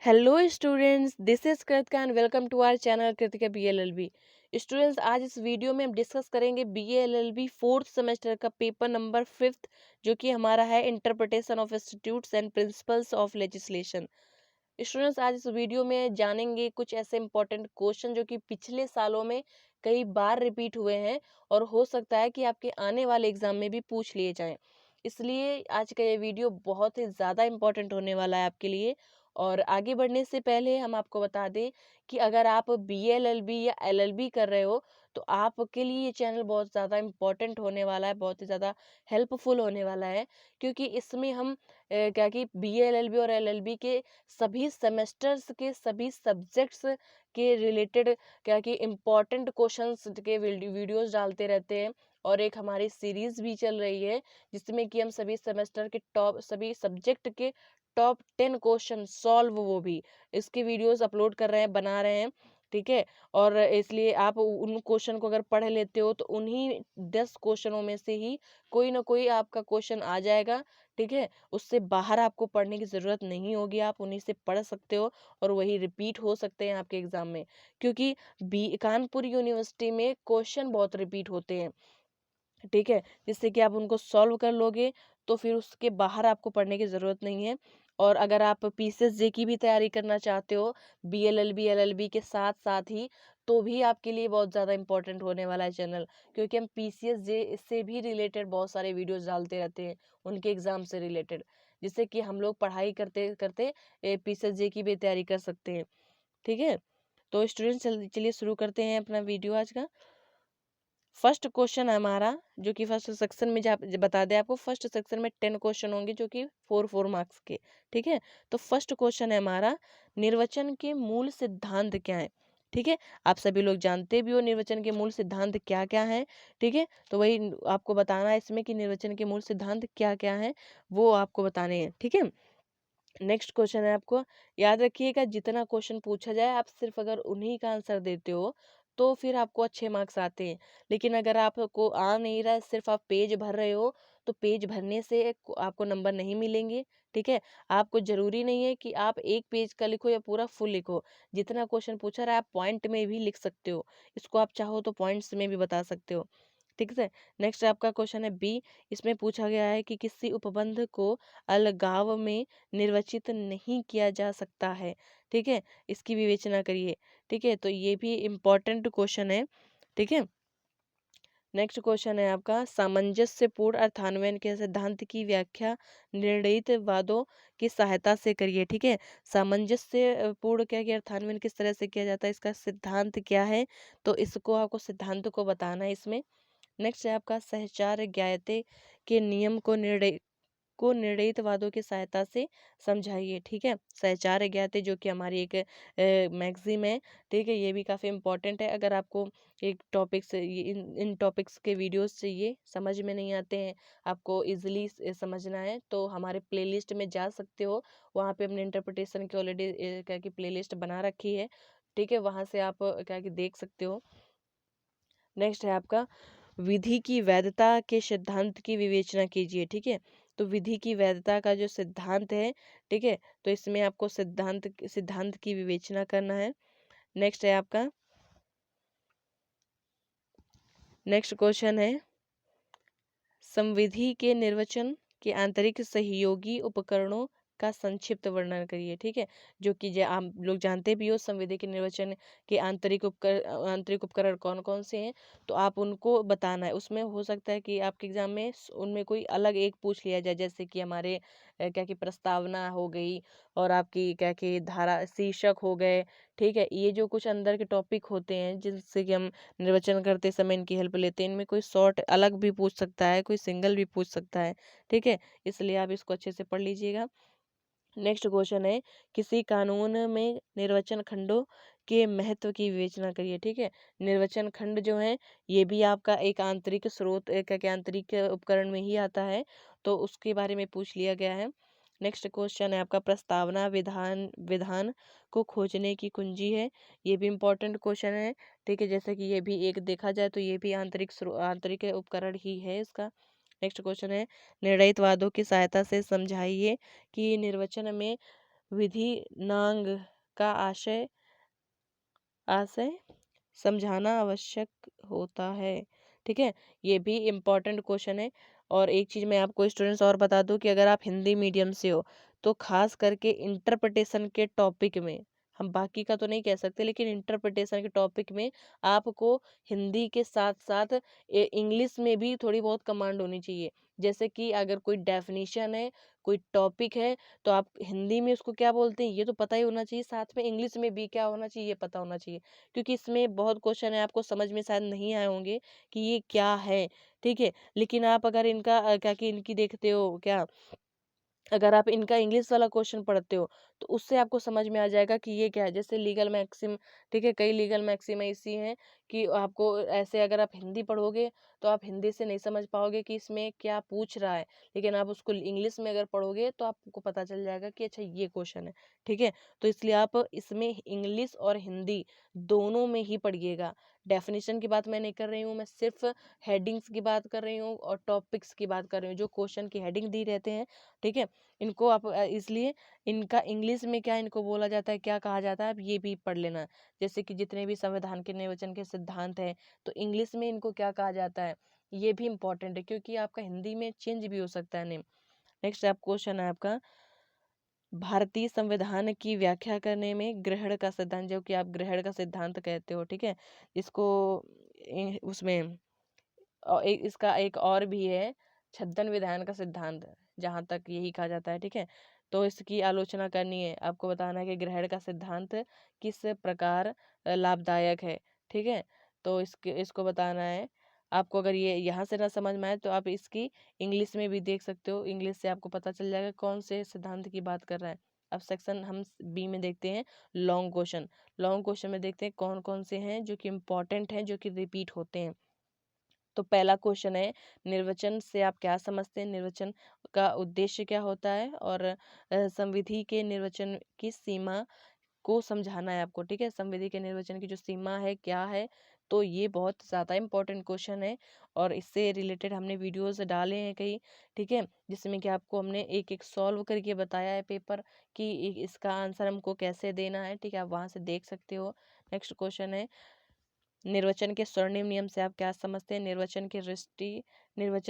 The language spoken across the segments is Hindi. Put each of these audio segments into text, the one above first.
Hello students, this is Kritika and welcome to our channel Kritika BLLB. Students, आज इस वीडियो में हम डिस्कस करेंगे बीएलएलबी फोर्थ सेमेस्टर का पेपर नंबर 5th, जो कि हमारा है interpretation of institutes and principles of legislation. Students, आज इस वीडियो में जानेंगे कुछ ऐसे इंपॉर्टेंट क्वेश्चन जो कि पिछले सालों में कई बार रिपीट हुए हैं और हो सकता है कि आपके आने वाले एग्जाम में भी पूछ लिए जाएं। इसलिए आज का ये वीडियो बहुत ही ज़्यादा इम्पोर्टेंट होने वाला है आपके लिए। और आगे बढ़ने से पहले हम आपको बता दें कि अगर आप बीएलएलबी या एलएलबी कर रहे हो तो आपके लिए ये चैनल बहुत ज़्यादा इम्पोर्टेंट होने वाला है, बहुत ही ज़्यादा हेल्पफुल होने वाला है। क्योंकि इसमें हम क्या कि बीएलएलबी और एलएलबी के सभी सेमेस्टर्स के सभी सब्जेक्ट्स के रिलेटेड क्या कि इम्पोर्टेंट क्वेश्चंस के वीडियोस डालते रहते हैं। और एक हमारी सीरीज भी चल रही है जिसमें कि हम सभी सेमेस्टर के टॉप सभी सब्जेक्ट के टॉप 10 क्वेश्चन सॉल्व, वो भी इसके वीडियोस अपलोड कर रहे हैं, बना रहे हैं। ठीक है। और इसलिए आप उन क्वेश्चन को अगर पढ़ लेते हो तो उन्हीं 10 क्वेश्चनों में से ही कोई ना कोई आपका क्वेश्चन आ जाएगा। ठीक है। उससे बाहर आपको पढ़ने की ज़रूरत नहीं होगी, आप उन्हीं से पढ़ सकते हो और वही रिपीट हो सकते हैं आपके एग्जाम में। क्योंकि बी कानपुर यूनिवर्सिटी में क्वेश्चन बहुत रिपीट होते हैं। ठीक है। जिससे कि आप उनको सॉल्व कर लोगे तो फिर उसके बाहर आपको पढ़ने की ज़रूरत नहीं है। और अगर आप पीसीएस जे की भी तैयारी करना चाहते हो बीएलएलबी एलएलबी के साथ साथ ही, तो भी आपके लिए बहुत ज़्यादा इंपॉर्टेंट होने वाला है चैनल। क्योंकि हम पीसीएस जे से भी रिलेटेड बहुत सारे वीडियोस डालते रहते हैं, उनके एग्ज़ाम से रिलेटेड, जिससे कि हम लोग पढ़ाई करते करते पीसीएस जे की भी तैयारी कर सकते हैं। ठीक है। तो स्टूडेंट्स, चलिए शुरू करते हैं अपना वीडियो आज का। फर्स्ट क्वेश्चन है हमारा, जो कि फर्स्ट सेक्शन में बता दें आपको, फर्स्ट सेक्शन में 10 क्वेश्चन होंगे जो कि 4 मार्क्स के। ठीक है। तो फर्स्ट क्वेश्चन है हमारा, निर्वचन के मूल सिद्धांत क्या है। ठीक है। आप सभी लोग जानते भी हो निर्वचन के मूल सिद्धांत क्या क्या है। ठीक है। तो वही आपको बताना है इसमें कि निर्वचन के मूल सिद्धांत क्या क्या है, वो आपको बताने हैं। ठीक है। नेक्स्ट क्वेश्चन है आपको, याद रखिएगा जितना क्वेश्चन पूछा जाए आप सिर्फ अगर उन्हीं का आंसर देते हो तो फिर आपको अच्छे मार्क्स आते हैं। लेकिन अगर आपको आ नहीं रहा है, सिर्फ आप पेज भर रहे हो, तो पेज भरने से आपको नंबर नहीं मिलेंगे। ठीक है। आपको जरूरी नहीं है कि आप एक पेज का लिखो या पूरा फुल लिखो। जितना क्वेश्चन पूछा रहा है आप पॉइंट में भी लिख सकते हो, इसको आप चाहो तो पॉइंट्स में भी बता सकते हो। ठीक है। नेक्स्ट आपका क्वेश्चन है बी। इसमें पूछा गया है कि किसी उपबंध को अलगाव में निर्वचित नहीं किया जा सकता है। ठीक है। इसकी विवेचना करिए। ठीक है। तो ये भी इम्पोर्टेंट क्वेश्चन है। ठीक है। नेक्स्ट क्वेश्चन है आपका, सामंजस्यपूर्ण अर्थान्वयन के सिद्धांत की व्याख्या निर्णयित वादों की सहायता से करिए। ठीक है। सामंजस्य पूर्ण क्या कि अर्थान्वयन किस तरह से किया जाता है, इसका सिद्धांत क्या है, तो इसको आपको सिद्धांत को बताना है इसमें। नेक्स्ट है आपका, सहचार ज्ञायते के नियम को निर्णयित वादों की सहायता से समझाइए। ठीक है। सहचार ज्ञाते जो कि हमारी एक मैगजीम है। ठीक है। ये भी काफ़ी इंपॉर्टेंट है। अगर आपको एक टॉपिक से इन टॉपिक्स के वीडियोस चाहिए, समझ में नहीं आते हैं, आपको इजीली समझना है, तो हमारे प्लेलिस्ट में जा सकते हो। वहाँ पे हमने इंटरप्रिटेशन की ऑलरेडी क्या कि प्लेलिस्ट बना रखी है। ठीक है। वहाँ से आप क्या कि देख सकते हो। नेक्स्ट है आपका, विधि की वैधता के सिद्धांत की विवेचना कीजिए। ठीक है। तो विधि की वैधता का जो सिद्धांत है, ठीक है, तो इसमें आपको सिद्धांत सिद्धांत की विवेचना करना है। नेक्स्ट है आपका, नेक्स्ट क्वेश्चन है, संविधि के निर्वचन के आंतरिक सहयोगी उपकरणों का संक्षिप्त वर्णन करिए। ठीक है। जो कि आप लोग जानते भी हो संविधि के निर्वचन के आंतरिक उपकरण कौन कौन से हैं, तो आप उनको बताना है। उसमें हो सकता है कि आपके एग्जाम में उनमें कोई अलग एक पूछ लिया जाए, जैसे कि हमारे क्या कि प्रस्तावना हो गई, और आपकी क्या कि धारा शीर्षक हो गए। ठीक है। ये जो कुछ अंदर के टॉपिक होते हैं जिनसे कि हम निर्वचन करते समय इनकी हेल्प लेते हैं, इनमें कोई शॉर्ट अलग भी पूछ सकता है, कोई सिंगल भी पूछ सकता है। ठीक है। इसलिए आप इसको अच्छे से पढ़ लीजिएगा। नेक्स्ट क्वेश्चन है, किसी कानून में निर्वचन खंडों के महत्व की विवेचना करिए। ठीक है। निर्वचन खंड जो है ये भी आपका एक आंतरिक स्रोत, एक आंतरिक उपकरण में ही आता है, तो उसके बारे में पूछ लिया गया है। नेक्स्ट क्वेश्चन है आपका, प्रस्तावना विधान विधान को खोजने की कुंजी है। ये भी इम्पोर्टेंट क्वेश्चन है। ठीक है। जैसे कि ये भी एक देखा जाए तो ये भी आंतरिक उपकरण ही है इसका। नेक्स्ट क्वेश्चन है, निर्णयित वादों की सहायता से समझाइए कि निर्वचन में विधिनांग का आशय आशय समझाना आवश्यक होता है। ठीक है, ये भी इम्पोर्टेंट क्वेश्चन है। और एक चीज़ मैं आपको स्टूडेंट्स और बता दूं कि अगर आप हिंदी मीडियम से हो तो खास करके इंटरप्रिटेशन के टॉपिक में, हम बाकी का तो नहीं कह सकते, लेकिन इंटरप्रिटेशन के टॉपिक में आपको हिंदी के साथ साथ इंग्लिश में भी थोड़ी बहुत कमांड होनी चाहिए। जैसे कि अगर कोई डेफिनेशन है, कोई टॉपिक है, तो आप हिंदी में उसको क्या बोलते हैं ये तो पता ही होना चाहिए, साथ में इंग्लिश में भी क्या होना चाहिए ये पता होना चाहिए। क्योंकि इसमें बहुत क्वेश्चन है आपको समझ में शायद नहीं आए होंगे कि ये क्या है। ठीक है, लेकिन आप अगर इनका क्या कि इनकी देखते हो क्या, अगर आप इनका इंग्लिश वाला क्वेश्चन पढ़ते हो तो उससे आपको समझ में आ जाएगा कि ये क्या है। जैसे लीगल मैक्सिम, ठीक है, कई लीगल मैक्सिम ऐसी हैं कि आपको ऐसे अगर आप हिंदी पढ़ोगे तो आप हिंदी से नहीं समझ पाओगे कि इसमें क्या पूछ रहा है, लेकिन आप उसको इंग्लिश में अगर पढ़ोगे तो आपको पता चल जाएगा कि अच्छा ये क्वेश्चन है। ठीक है, तो इसलिए आप इसमें इंग्लिश और हिंदी दोनों में ही पढ़िएगा। डेफिनेशन की बात मैं नहीं कर रही हूँ, मैं सिर्फ हेडिंग्स की बात कर रही हूँ और टॉपिक्स की बात कर रही हूँ, जो क्वेश्चन की हेडिंग दी रहते हैं। ठीक है, इनको आप इसलिए इनका इंग्लिश में क्या इनको बोला जाता है, क्या कहा जाता है, आप ये भी पढ़ लेना। जैसे कि जितने भी संविधान के निर्वचन के सिद्धांत हैं तो इंग्लिश में इनको क्या कहा जाता है, ये भी इम्पोर्टेंट है, क्योंकि आपका हिंदी में चेंज भी हो सकता है नेम। नेक्स्ट आप क्वेश्चन है आपका, भारतीय संविधान की व्याख्या करने में ग्रहण का सिद्धांत, जो कि आप ग्रहण का सिद्धांत कहते हो। ठीक है, इसको उसमें इसका एक और भी है, छद्दन विधान का सिद्धांत, जहाँ तक यही कहा जाता है। ठीक है, तो इसकी आलोचना करनी है, आपको बताना है कि ग्रहण का सिद्धांत किस प्रकार लाभदायक है। ठीक है, तो इसको बताना है आपको। अगर ये यहाँ से ना समझ में आए तो आप इसकी इंग्लिश में भी देख सकते हो, इंग्लिश से आपको पता चल जाएगा कौन से सिद्धांत की बात कर रहा है। अब सेक्शन हम बी में देखते हैं लॉन्ग क्वेश्चन। लॉन्ग क्वेश्चन में देखते हैं कौन कौन से हैं जो कि इम्पोर्टेंट हैं, जो कि रिपीट होते हैं। तो पहला क्वेश्चन है, निर्वचन से आप क्या समझते हैं, निर्वचन का उद्देश्य क्या होता है, और संविधि के निर्वचन की सीमा को समझाना है आपको। ठीक है, संविधि के निर्वचन की जो सीमा है क्या है, तो ये बहुत ज़्यादा इंपॉर्टेंट क्वेश्चन है और इससे रिलेटेड हमने वीडियोस डाले हैं कई। ठीक है, जिसमें कि आपको हमने एक एक सॉल्व करके बताया है पेपर कि इसका आंसर हमको कैसे देना है। ठीक है, आप वहाँ से देख सकते हो। नेक्स्ट क्वेश्चन है, निर्वचन के स्वर्णिम नियम से आप क्या समझते हैं, निर्वचन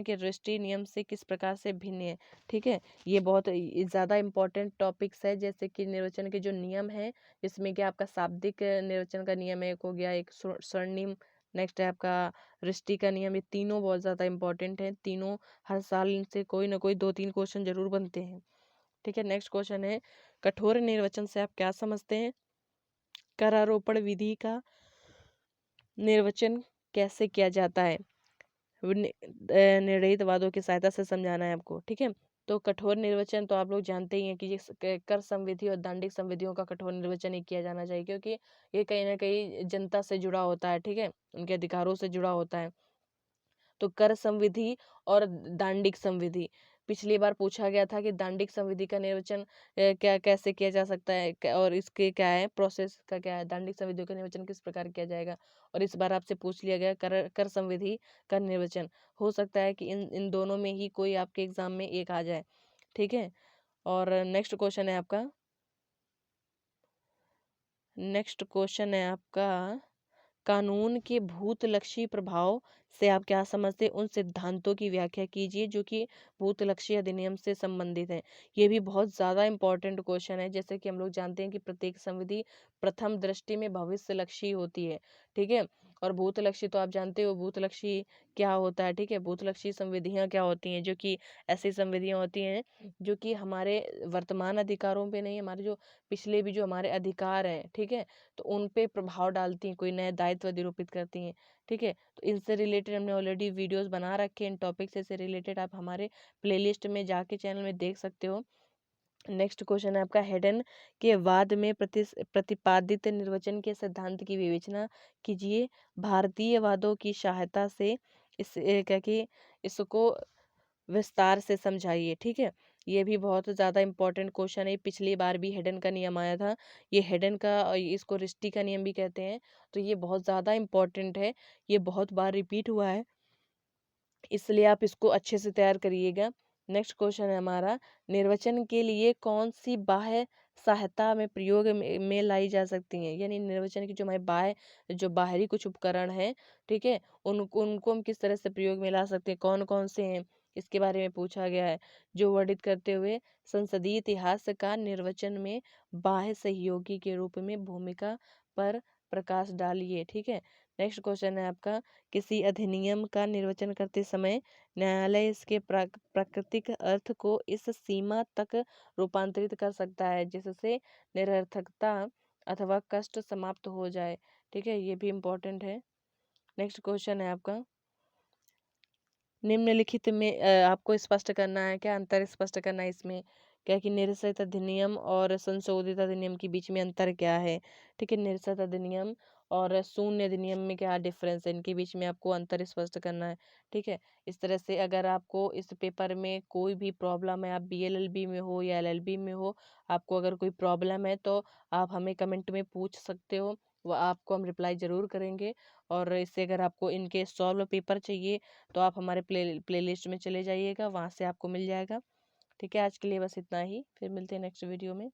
के दृष्टि नियम से किस प्रकार से भिन्न है। ठीक है, ये बहुत ज़्यादा इम्पोर्टेंट टॉपिक्स है। जैसे कि निर्वचन के जो नियम है, जिसमें कि आपका शाब्दिक निर्वचन का नियम एक हो गया, एक स्वर्णिम, नेक्स्ट है आपका दृष्टि का नियम। ये तीनों बहुत ज़्यादा इंपॉर्टेंट है, तीनों हर साल इनसे कोई ना कोई 2-3 क्वेश्चन जरूर बनते हैं। ठीक है, नेक्स्ट क्वेश्चन है, कठोर निर्वचन से आप क्या समझते हैं, करारोपण विधि का निर्वचन कैसे किया जाता है, निर्णयित वादों की सहायता से समझाना है आपको। ठीक है, तो कठोर निर्वचन तो आप लोग जानते ही हैं कि ये कर संविधि और दंडिक संविधियों का कठोर निर्वचन ही किया जाना चाहिए, क्योंकि ये कहीं ना कहीं जनता से जुड़ा होता है। ठीक है, उनके अधिकारों से जुड़ा होता है। तो कर संविधि और दांडिक संविधि, पिछली बार पूछा गया था कि दांडिक संविधि का निर्वचन क्या कैसे किया जा सकता है, और इसके क्या है प्रोसेस का, क्या है दांडिक संविधियों का निर्वचन किस प्रकार किया जाएगा। और इस बार आपसे पूछ लिया गया कर संविधि का निर्वचन। हो सकता है कि इन इन दोनों में ही कोई आपके एग्जाम में एक आ जाए। ठीक है, और नेक्स्ट क्वेश्चन है आपका, कानून के भूतलक्षी प्रभाव से आप क्या समझते हैं, उन सिद्धांतों की व्याख्या कीजिए जो कि भूतलक्षी अधिनियम से संबंधित हैं। ये भी बहुत ज़्यादा इंपॉर्टेंट क्वेश्चन है। जैसे कि हम लोग जानते हैं कि प्रत्येक संविधि प्रथम दृष्टि में भविष्यलक्षी होती है। ठीक है, और भूतलक्षी तो आप जानते हो भूतलक्षी क्या होता है। ठीक है, भूतलक्षी संविधियाँ क्या होती हैं, जो कि ऐसी संविधियाँ होती हैं जो कि हमारे वर्तमान अधिकारों पे नहीं, हमारे जो पिछले भी जो हमारे अधिकार हैं, ठीक है, तो उन पे प्रभाव डालती हैं, कोई नए दायित्व निरूपित करती हैं। ठीक है, तो इनसे रिलेटेड हमने ऑलरेडी वीडियोस बना रखे हैं, इन टॉपिक से रिलेटेड आप हमारे प्लेलिस्ट में जाके चैनल में देख सकते हो। नेक्स्ट क्वेश्चन है आपका, हेडन के वाद में प्रतिपादित निर्वचन के सिद्धांत की विवेचना कीजिए, भारतीय वादों की सहायता से क्या कि इसको विस्तार से समझाइए। ठीक है, ये भी बहुत ज़्यादा इंपॉर्टेंट क्वेश्चन है, पिछली बार भी हेडन का नियम आया था। ये हेडन का इसको रिश्ती का नियम भी कहते हैं, तो ये बहुत ज़्यादा इंपॉर्टेंट है, ये बहुत बार रिपीट हुआ है, इसलिए आप इसको अच्छे से तैयार करिएगा। नेक्स्ट क्वेश्चन है हमारा, निर्वचन के लिए कौन सी बाह्य सहायता में प्रयोग में लाई जा सकती हैं। यानी निर्वचन की जो हमारे जो बाहरी कुछ उपकरण हैं, ठीक है, उनको उनको हम किस तरह से प्रयोग में ला सकते हैं, कौन-कौन से हैं, इसके बारे में पूछा गया है। जो वर्णित करते हुए संसदीय इतिहास का निर्वचन में बाह्य सहयोगी के रूप में भूमिका पर प्रकाश डालिए, ठीक है। नेक्स्ट क्वेश्चन है आपका, किसी अधिनियम का निर्वचन करते समय न्यायालय इसके प्राकृतिक अर्थ को इस सीमा तक रूपांतरित कर सकता है जिससे निरर्थकता अथवा कष्ट समाप्त हो जाए, ठीक है, ये भी इम्पोर्टेंट है। नेक्स्ट क्वेश्चन है आपका, निम्नलिखित में आपको स्पष्ट करना है, क्या अंतर स्पष्ट करना है इसमें, क्या कि निरसित अधिनियम और संशोधित अधिनियम के बीच में अंतर क्या है, ठीक है। निरसित अधिनियम और शून्य अधिनियम में क्या डिफरेंस है, इनके बीच में आपको अंतर स्पष्ट करना है, ठीक है। इस तरह से अगर आपको इस पेपर में कोई भी प्रॉब्लम है, आप बीएलएलबी में हो या एलएलबी में हो, आपको अगर कोई प्रॉब्लम है तो आप हमें कमेंट में पूछ सकते हो, वह आपको हम रिप्लाई ज़रूर करेंगे। और इससे अगर आपको इनके सॉल्व पेपर चाहिए तो आप हमारे प्लेलिस्ट में चले जाइएगा, वहाँ से आपको मिल जाएगा, ठीक है। आज के लिए बस इतना ही, फिर मिलते हैं नेक्स्ट वीडियो में।